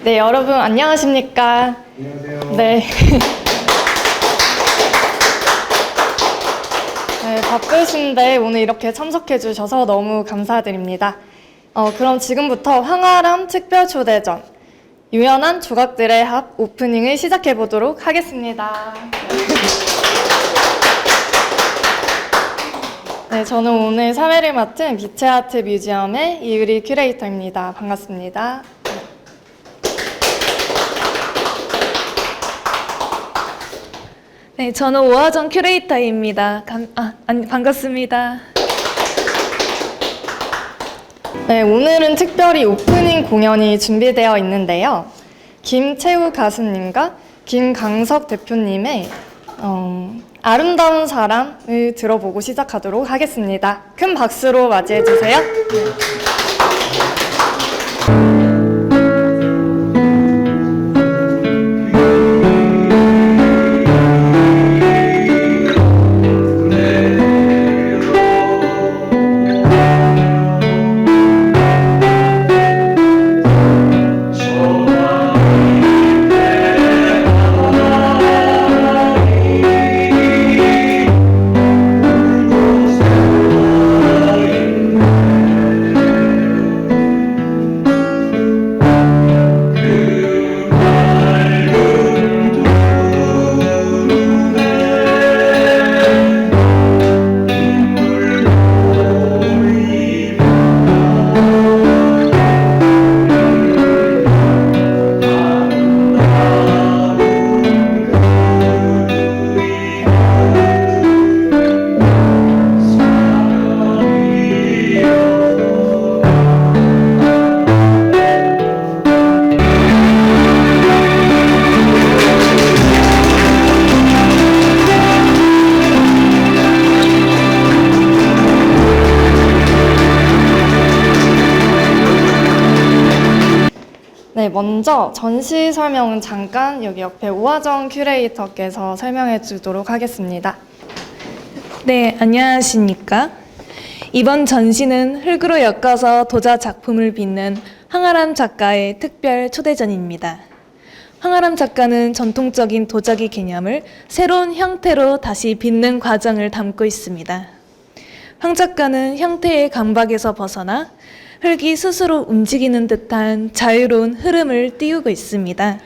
네, 여러분 안녕하십니까? 안녕하세요. 네. 네, 바쁘신데 오늘 이렇게 참석해 주셔서 너무 감사드립니다. 그럼 지금부터 황아람 특별 초대전 유연한 조각들의 합 오프닝을 시작해 보도록 하겠습니다. 네, 저는 오늘 사회를 맡은 빛의 아트 뮤지엄의 이유리 큐레이터입니다. 반갑습니다. 네, 저는 오하정 큐레이터입니다. 반갑습니다. 네, 오늘은 특별히 오프닝 공연이 준비되어 있는데요. 김채우 가수님과 김강석 대표님의 아름다운 사람을 들어보고 시작하도록 하겠습니다. 큰 박수로 맞이해 주세요. 네, 먼저 전시 설명은 잠깐 여기 옆에 오하정 큐레이터께서 설명해 주도록 하겠습니다. 네, 안녕하십니까? 이번 전시는 흙으로 엮어서 도자 작품을 빚는 황아람 작가의 특별 초대전입니다. 황아람 작가는 전통적인 도자기 개념을 새로운 형태로 다시 빚는 과정을 담고 있습니다. 황 작가는 형태의 강박에서 벗어나 흙이 스스로 움직이는 듯한 자유로운 흐름을 띄우고 있습니다.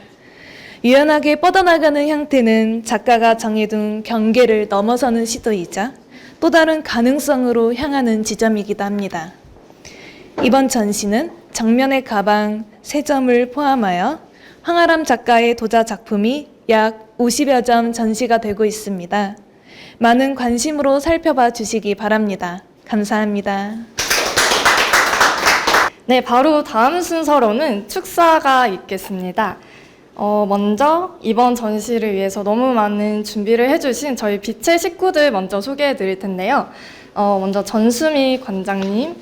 유연하게 뻗어나가는 형태는 작가가 정해둔 경계를 넘어서는 시도이자 또 다른 가능성으로 향하는 지점이기도 합니다. 이번 전시는 정면의 가방 3점을 포함하여 황아람 작가의 도자 작품이 약 50여 점 전시가 되고 있습니다. 많은 관심으로 살펴봐 주시기 바랍니다. 감사합니다. 네, 바로 다음 순서로는 축사가 있겠습니다. 먼저 이번 전시를 위해서 너무 많은 준비를 해주신 저희 빛의 식구들 먼저 소개해 드릴 텐데요. 먼저 전수미 관장님.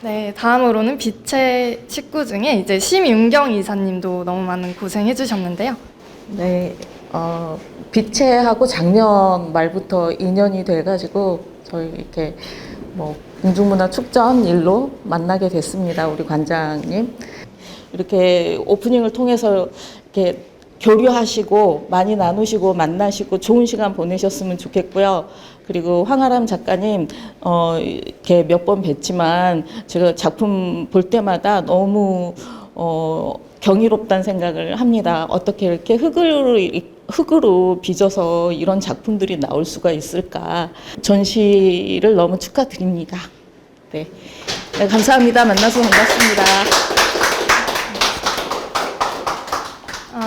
네, 다음으로는 빛의 식구 중에 이제 심윤경 이사님도 너무 많은 고생해 주셨는데요. 네, 빛의하고 작년 말부터 인연이 돼가지고 저희 이렇게 공중문화 축전 일로 만나게 됐습니다. 우리 관장님. 이렇게 오프닝을 통해서 이렇게 교류하시고 많이 나누시고 만나시고 좋은 시간 보내셨으면 좋겠고요. 그리고 황아람 작가님 이렇게 몇 번 뵀지만 제가 작품 볼 때마다 너무 경이롭다는 생각을 합니다. 어떻게 이렇게 흙으로 빚어서 이런 작품들이 나올 수가 있을까. 전시를 너무 축하드립니다. 네, 감사합니다. 만나서 반갑습니다.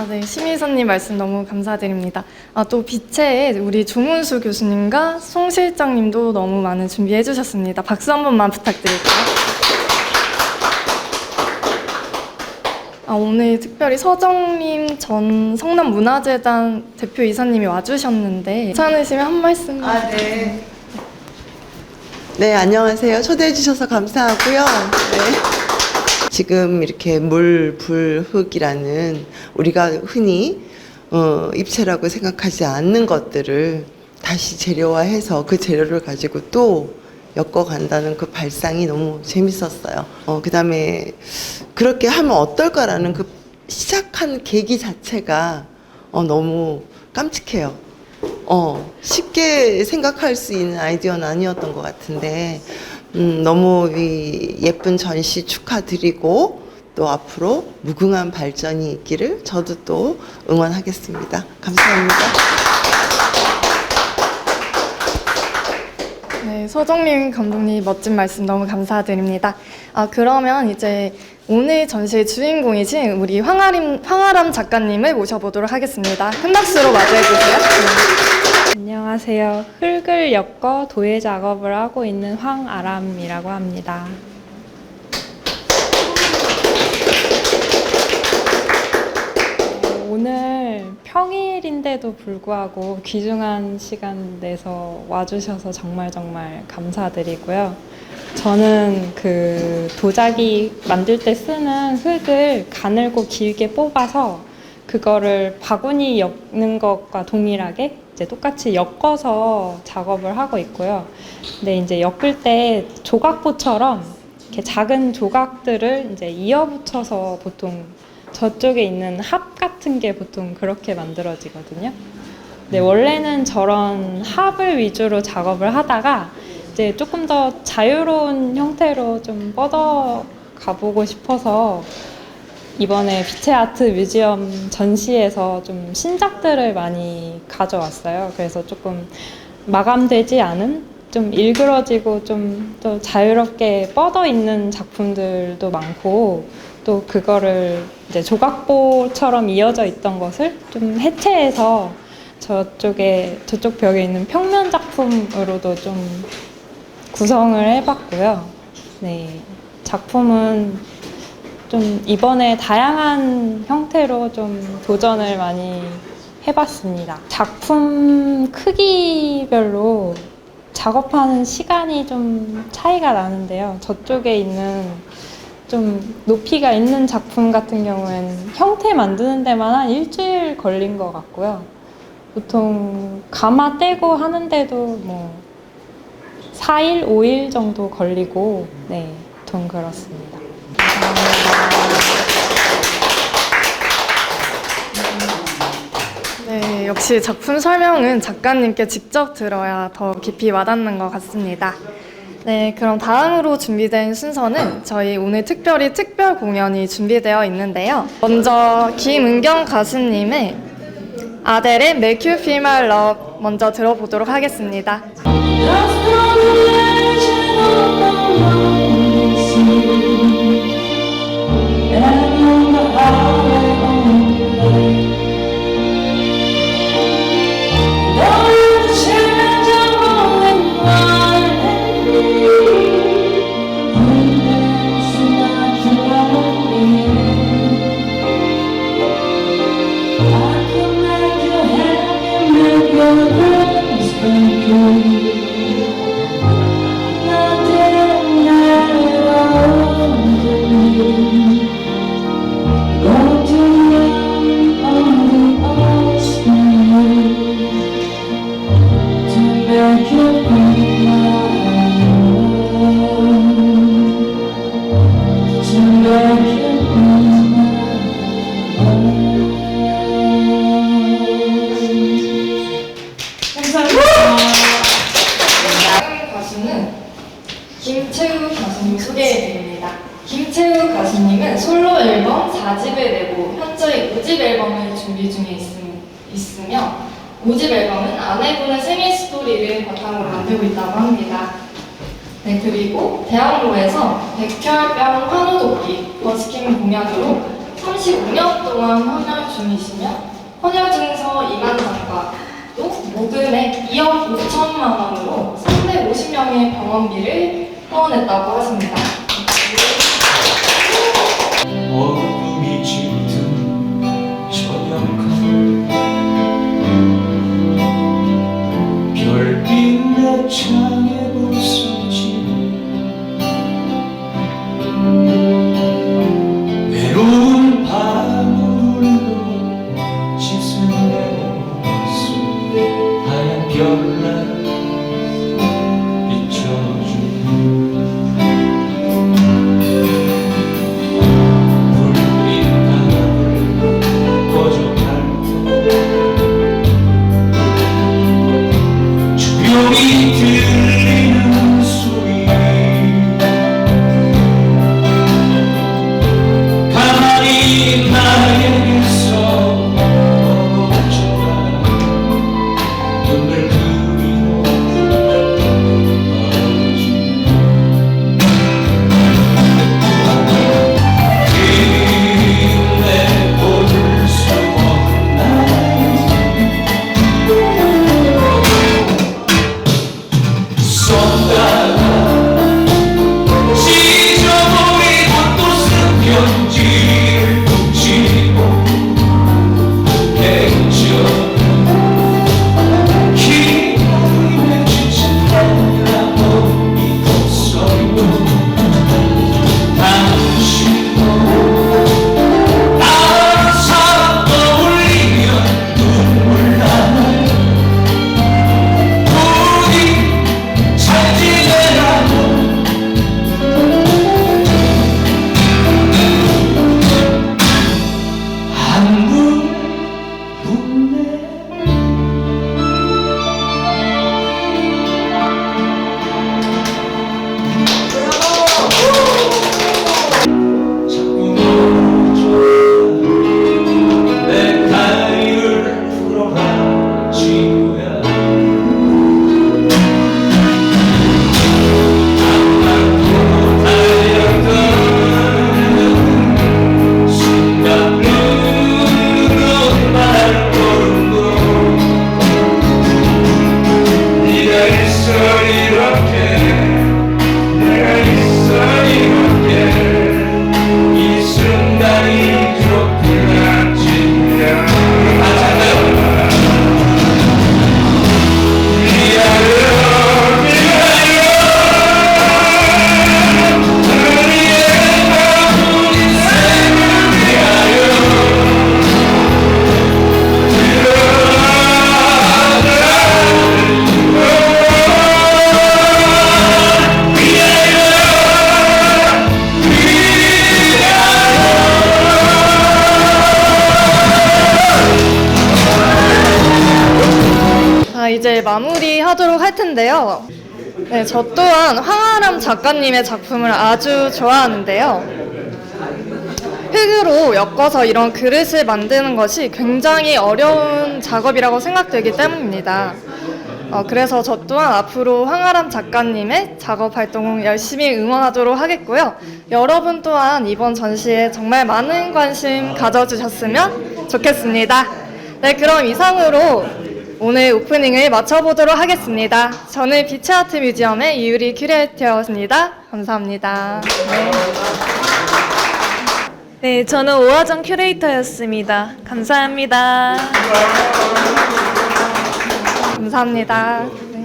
네, 심희선님 말씀 너무 감사드립니다. 또 빛의 우리 조문수 교수님과 송 실장님도 너무 많은 준비해 주셨습니다. 박수 한 번만 부탁드릴게요. 오늘 특별히 서정님 전 성남문화재단 대표이사님이 와주셨는데 괜찮으시면 한 말씀. 네. 네, 안녕하세요. 초대해 주셔서 감사하고요. 네. 지금 이렇게 물, 불, 흙이라는 우리가 흔히 입체라고 생각하지 않는 것들을 다시 재료화해서 그 재료를 가지고 또 엮어간다는 그 발상이 너무 재밌었어요. 그다음에 그렇게 하면 어떨까라는 그 시작한 계기 자체가 너무 깜찍해요. 쉽게 생각할 수 있는 아이디어는 아니었던 것 같은데 너무 이 예쁜 전시 축하드리고 또 앞으로 무궁한 발전이 있기를 저도 또 응원하겠습니다. 감사합니다. 네, 서정민 감독님 멋진 말씀 너무 감사드립니다. 그러면 이제 오늘 전시의 주인공이신 우리 황아람 작가님을 모셔보도록 하겠습니다. 큰 박수로 맞이해주세요. 안녕하세요. 흙을 엮어 도예 작업을 하고 있는 황아람이라고 합니다. 오늘 평일인데도 불구하고 귀중한 시간 내서 와주셔서 정말 감사드리고요. 저는 그 도자기 만들 때 쓰는 흙을 가늘고 길게 뽑아서 그거를 바구니 엮는 것과 동일하게 이제 똑같이 엮어서 작업을 하고 있고요. 근데 이제 엮을 때 조각보처럼 이렇게 작은 조각들을 이제 이어붙여서 보통 저쪽에 있는 합 같은 게 보통 그렇게 만들어지거든요. 근데 원래는 저런 합을 위주로 작업을 하다가 이제 조금 더 자유로운 형태로 좀 뻗어 가보고 싶어서 이번에 빛의 아트 뮤지엄 전시에서 좀 신작들을 많이 가져왔어요. 그래서 조금 마감되지 않은 좀 일그러지고 좀 더 자유롭게 뻗어 있는 작품들도 많고 또 그거를 이제 조각보처럼 이어져 있던 것을 좀 해체해서 저쪽 벽에 있는 평면 작품으로도 좀 구성을 해봤고요. 네, 작품은 좀 이번에 다양한 형태로 좀 도전을 많이 해봤습니다. 작품 크기별로 작업하는 시간이 좀 차이가 나는데요. 저쪽에 있는 좀 높이가 있는 작품 같은 경우에는 형태 만드는 데만 한 일주일 걸린 것 같고요. 보통 가마 떼고 하는데도 뭐 4일, 5일 정도 걸리고 네, 보통 그렇습니다. 네, 역시 작품 설명은 작가님께 직접 들어야 더 깊이 와닿는 것 같습니다. 네, 그럼 다음으로 준비된 순서는 저희 오늘 특별히 특별 공연이 준비되어 있는데요. 먼저 김은경 가수님의 아델의 Make You Feel My Love 먼저 들어보도록 하겠습니다. 다음 가수는 김채우 가수님 소개해드립니다. 김채우 가수님은 솔로 앨범 4집을 내고 현재 5집 앨범을 준비 중에 있으며 5집 앨범은 아내분의 생일 스토리를 바탕으로 만들고 있다고 합니다. 네, 그리고 대학로에서 백혈병 환우돕기 버스킹 공연으로 35년 동안 헌혈 중이시며 헌혈 증서 2만 장과 또 모금액 2억 5천만 원으로 350명의 병원비를 후원했다고 하십니다. 어둠이 짙은 저녁 별빛 내 창에 부서지 외로운 밤을 울고 짙은 내 모습 하얀 별날 비춰주네 이제 마무리하도록 할 텐데요. 네, 저 또한 황아람 작가님의 작품을 아주 좋아하는데요. 흙으로 엮어서 이런 그릇을 만드는 것이 굉장히 어려운 작업이라고 생각되기 때문입니다. 그래서 저 또한 앞으로 황아람 작가님의 작업 활동을 열심히 응원하도록 하겠고요. 여러분 또한 이번 전시에 정말 많은 관심 가져주셨으면 좋겠습니다. 네, 그럼 이상으로 오늘 오프닝을 마쳐보도록 하겠습니다. 저는 빛의 아트 뮤지엄의 이유리 큐레이터였습니다. 감사합니다. 네, 저는 오하정 큐레이터였습니다. 감사합니다. 감사합니다. 네.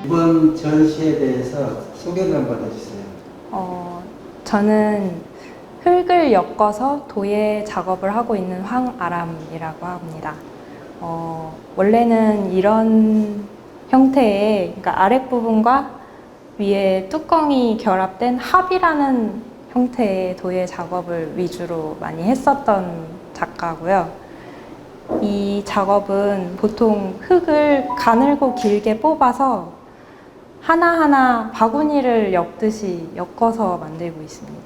이번 전시에 대해서 소개를 한번 해주세요. 저는 흙을 엮어서 도예 작업을 하고 있는 황아람이라고 합니다. 원래는 이런 형태의, 그러니까 아랫부분과 위에 뚜껑이 결합된 합이라는 형태의 도예 작업을 위주로 많이 했었던 작가고요. 이 작업은 보통 흙을 가늘고 길게 뽑아서 하나하나 바구니를 엮듯이 엮어서 만들고 있습니다.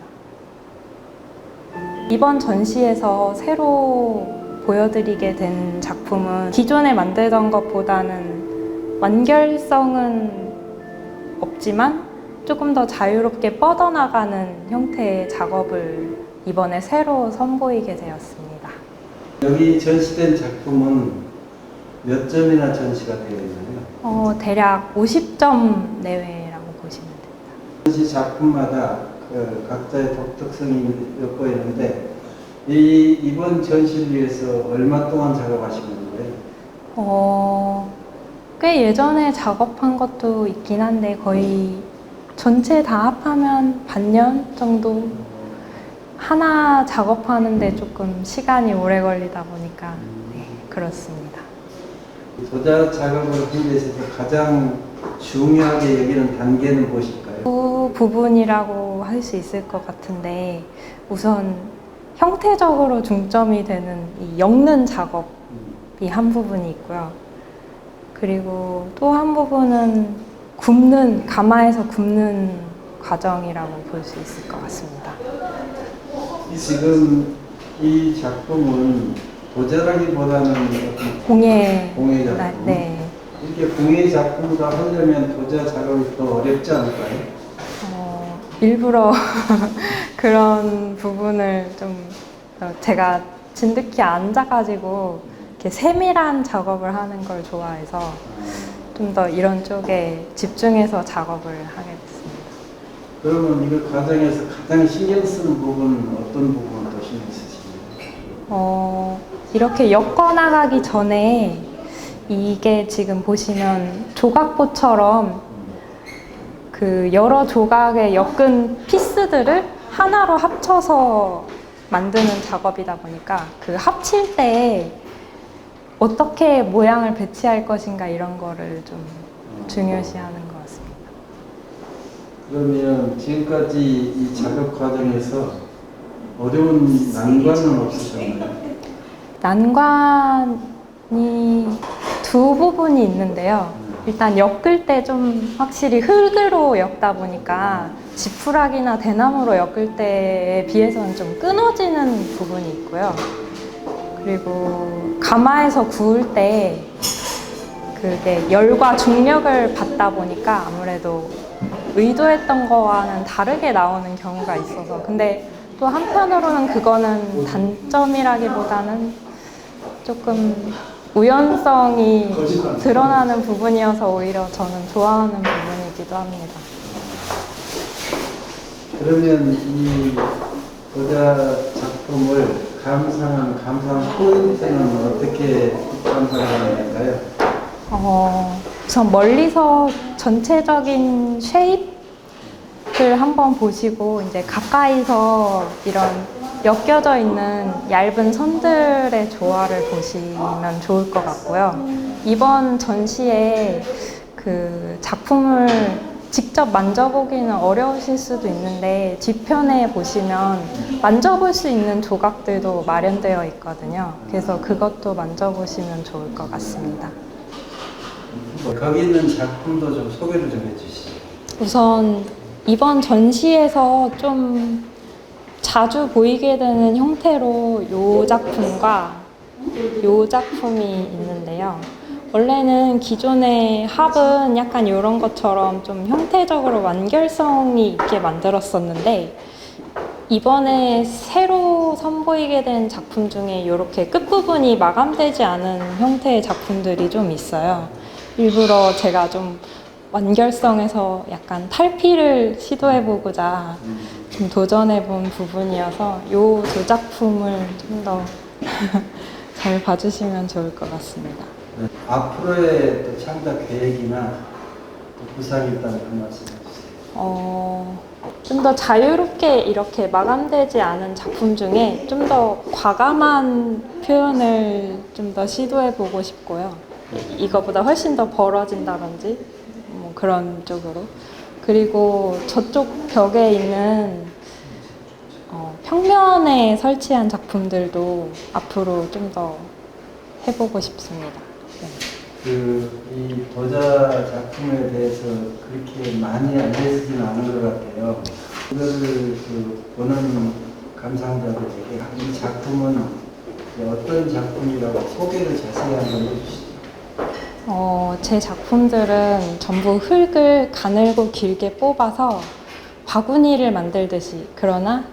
이번 전시에서 새로 보여드리게 된 작품은 기존에 만들던 것보다는 완결성은 없지만 조금 더 자유롭게 뻗어나가는 형태의 작업을 이번에 새로 선보이게 되었습니다. 여기 전시된 작품은 몇 점이나 전시가 되어 있나요? 대략 50점 내외라고 보시면 됩니다. 전시 작품마다 그 각자의 독특성이 엿보이는데 이번 전시를 위해서 얼마 동안 작업하신 건가요? 꽤 예전에 작업한 것도 있긴 한데 거의 전체 다 합하면 반년 정도 하나 작업하는데 조금 시간이 오래 걸리다 보니까 네, 그렇습니다. 도자 작업을 하기 위해서 가장 중요하게 여기는 단계는 무엇일까요? 그 부분이라고 할 수 있을 것 같은데 우선 형태적으로 중점이 되는 이 엮는 작업이 한 부분이 있고요. 그리고 또 한 부분은 가마에서 굽는 과정이라고 볼 수 있을 것 같습니다. 지금 이 작품은 도자라기보다는 공예 작품. 네. 이렇게 공예 작품을 하려면 도자 작업이 더 어렵지 않을까요? 일부러 그런 부분을 좀 제가 진득히 앉아가지고 이렇게 세밀한 작업을 하는 걸 좋아해서 좀 더 이런 쪽에 집중해서 작업을 하게 됐습니다. 그러면 이거 과정에서 가장 신경 쓰는 부분은 어떤 부분을 더 신경 쓰시나요? 이렇게 엮어 나가기 전에 이게 지금 보시면 조각보처럼 그 여러 조각의 엮은 피스들을 하나로 합쳐서 만드는 작업이다 보니까 그 합칠 때 어떻게 모양을 배치할 것인가 이런 거를 좀 중요시하는 것 같습니다. 그러면 지금까지 이 작업 과정에서 어려운 난관은 없으셨나요? 난관이 두 부분이 있는데요. 일단 엮을 때 좀 확실히 흙으로 엮다 보니까 지푸라기나 대나무로 엮을 때에 비해서는 좀 끊어지는 부분이 있고요. 그리고 가마에서 구울 때 그게 열과 중력을 받다 보니까 아무래도 의도했던 거와는 다르게 나오는 경우가 있어서 근데 또 한편으로는 그거는 단점이라기보다는 조금 우연성이 드러나는 부분이어서 오히려 저는 좋아하는 부분이기도 합니다. 그러면 이 도자 작품을 감상 포인트는 어떻게 감상하는 건가요? 우선 멀리서 전체적인 쉐입을 한번 보시고 이제 가까이서 이런 엮여져 있는 얇은 선들의 조화를 보시면 좋을 것 같고요. 이번 전시에 그 작품을 직접 만져보기는 어려우실 수도 있는데 뒤편에 보시면 만져볼 수 있는 조각들도 마련되어 있거든요. 그래서 그것도 만져보시면 좋을 것 같습니다. 거기 있는 작품도 좀 소개를 좀 해주시죠. 우선 이번 전시에서 좀 자주 보이게 되는 형태로 요 작품과 요 작품이 있는데요. 원래는 기존의 합은 약간 이런 것처럼 좀 형태적으로 완결성이 있게 만들었었는데 이번에 새로 선보이게 된 작품 중에 이렇게 끝부분이 마감되지 않은 형태의 작품들이 좀 있어요. 일부러 제가 좀 완결성에서 약간 탈피를 시도해보고자 좀 도전해본 부분이어서 이 두 작품을 좀 더 잘 봐주시면 좋을 것 같습니다. 네. 앞으로의 또 창작 계획이나 또 구상이 있다면 그 말씀 해주세요. 좀 더 자유롭게 이렇게 마감되지 않은 작품 중에 좀 더 과감한 표현을 좀 더 시도해보고 싶고요. 이거보다 훨씬 더 벌어진다든지 뭐 그런 쪽으로. 그리고 저쪽 벽에 있는 평면에 설치한 작품들도 앞으로 좀 더 해보고 싶습니다. 네. 이 도자 작품에 대해서 그렇게 많이 알려지지는 않은 것 같아요. 이거를 보는 감상자들에게 이 작품은 어떤 작품이라고 소개를 자세히 한번 해주시죠. 제 작품들은 전부 흙을 가늘고 길게 뽑아서 바구니를 만들듯이, 그러나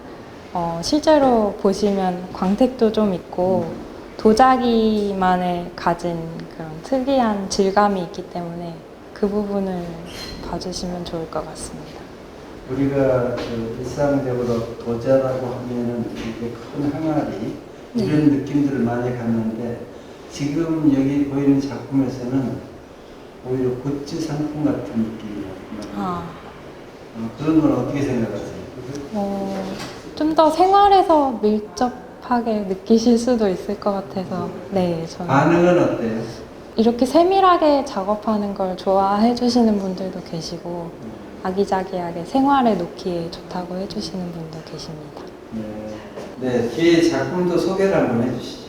실제로 보시면 광택도 좀 있고 도자기만의 가진 그런 특이한 질감이 있기 때문에 그 부분을 봐주시면 좋을 것 같습니다. 우리가 일상적으로 도자라고 하면은 이게 큰 항아리 이런 느낌들을 많이 갖는데 지금 여기 보이는 작품에서는 오히려 굿즈 상품 같은 느낌이 나요. 그런 건 어떻게 생각하세요? 좀 더 생활에서 밀접하게 느끼실 수도 있을 것 같아서 네, 저는 반응은 어때요? 이렇게 세밀하게 작업하는 걸 좋아해 주시는 분들도 계시고 아기자기하게 생활에 놓기에 좋다고 해주시는 분도 계십니다. 네, 뒤에 작품도 소개를 한번 해주시죠.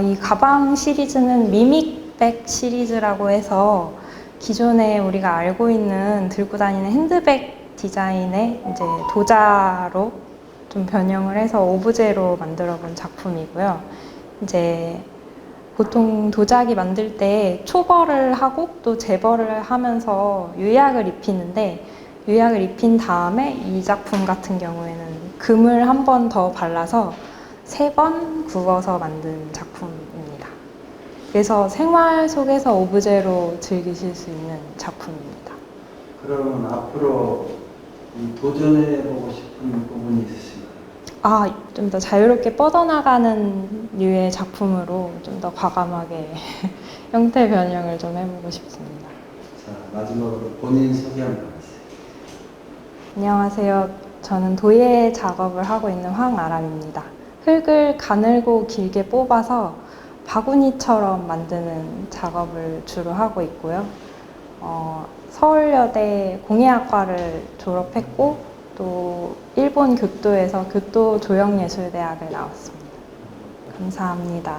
이 가방 시리즈는 미믹백 시리즈라고 해서 기존에 우리가 알고 있는 들고 다니는 핸드백 디자인의 이제 도자로 좀 변형을 해서 오브제로 만들어 본 작품이고요. 이제 보통 도자기 만들 때 초벌을 하고 또 재벌을 하면서 유약을 입히는데 유약을 입힌 다음에 이 작품 같은 경우에는 금을 한 번 더 발라서 3번 구워서 만든 작품입니다. 그래서 생활 속에서 오브제로 즐기실 수 있는 작품입니다. 그러면 앞으로 도전해보고 싶은 부분이 있으신가요? 좀 더 자유롭게 뻗어나가는 류의 작품으로 좀 더 과감하게 형태 변형을 좀 해보고 싶습니다. 자, 마지막으로 본인 소개 한번 해주세요. 안녕하세요. 저는 도예 작업을 하고 있는 황아람입니다. 흙을 가늘고 길게 뽑아서 바구니처럼 만드는 작업을 주로 하고 있고요. 서울여대 공예학과를 졸업했고 또 일본 교토에서 교토 조형예술대학을 나왔습니다. 감사합니다.